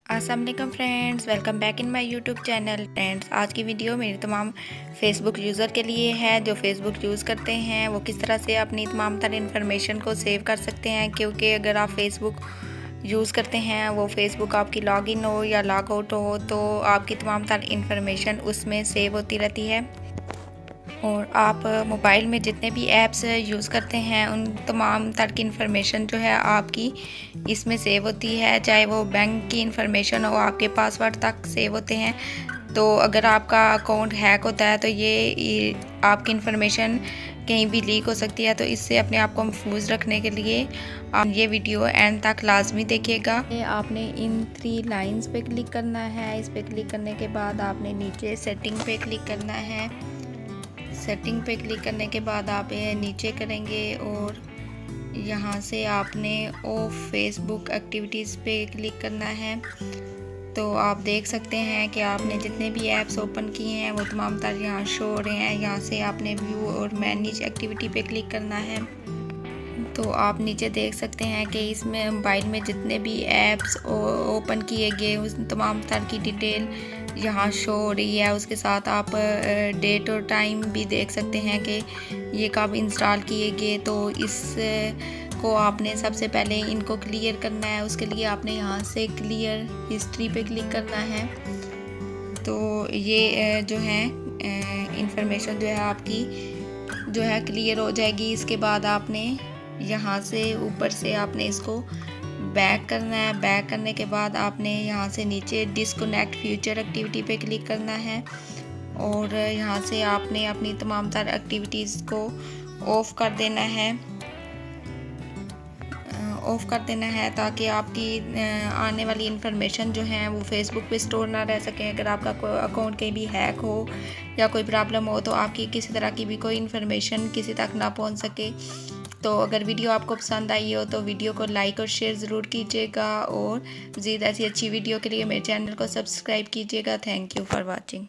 अस्सलाम वालेकुम friends, welcome back in my YouTube channel. Friends, आज की वीडियो मेरे तमाम फेसबुक यूज़र के लिए है जो फेसबुक यूज़ करते हैं। वो किस तरह से अपनी तमाम तरह इन्फॉर्मेशन को सेव कर सकते हैं, क्योंकि अगर आप फेसबुक यूज़ करते हैं, वो फेसबुक आपकी लॉगिन हो या लॉग आउट हो, तो आपकी तमाम तरह इन्फॉर्मेशन उसमें सेव होती रहती है। और आप मोबाइल में जितने भी ऐप्स यूज़ करते हैं, उन तमाम तरह की इन्फॉर्मेशन जो है आपकी इसमें सेव होती है। चाहे वो बैंक की इन्फॉर्मेशन हो, आपके पासवर्ड तक सेव होते हैं। तो अगर आपका अकाउंट हैक होता है तो ये आपकी इन्फॉर्मेशन कहीं भी लीक हो सकती है। तो इससे अपने आप को महफूज रखने के लिए आप ये वीडियो एंड तक लाजमी देखिएगा। आपने इन 3 लाइंस पे क्लिक करना है। इस पे क्लिक करने के बाद आपने नीचे सेटिंग पे क्लिक करना है। सेटिंग पे क्लिक करने के बाद आप नीचे करेंगे और यहाँ से आपने ऑफ फेसबुक एक्टिविटीज़ पे क्लिक करना है। तो आप देख सकते हैं कि आपने जितने भी ऐप्स ओपन किए हैं वो तमाम तरह यहाँ शो हो रहे हैं। यहाँ से आपने व्यू और मैनेज एक्टिविटी पे क्लिक करना है। तो आप नीचे देख सकते हैं कि इसमें मोबाइल में जितने भी ऐप्स ओपन किए गए उस तमाम तरह की डिटेल यहाँ शो हो रही है। उसके साथ आप डेट और टाइम भी देख सकते हैं कि ये कब इंस्टॉल किए गए। तो इस को आपने सबसे पहले इनको क्लियर करना है। उसके लिए आपने यहाँ से क्लियर हिस्ट्री पे क्लिक करना है। तो ये जो है इंफॉर्मेशन जो है आपकी जो है क्लियर हो जाएगी। इसके बाद आपने यहाँ से ऊपर से आपने इसको बैक करना है। बैक करने के बाद आपने यहाँ से नीचे डिस्कनेक्ट फ्यूचर एक्टिविटी पे क्लिक करना है और यहाँ से आपने अपनी तमाम तरह एक्टिविटीज़ को ऑफ कर देना है। ऑफ कर देना है ताकि आपकी आने वाली इन्फॉर्मेशन जो है वो फेसबुक पे स्टोर ना रह सके। अगर आपका कोई अकाउंट कहीं भी हैक हो या कोई प्रॉब्लम हो तो आपकी किसी तरह की भी कोई इन्फॉर्मेशन किसी तक ना पहुंच सके। तो अगर वीडियो आपको पसंद आई हो तो वीडियो को लाइक और शेयर ज़रूर कीजिएगा और मज़ीद ऐसी अच्छी वीडियो के लिए मेरे चैनल को सब्सक्राइब कीजिएगा। Thank you for watching.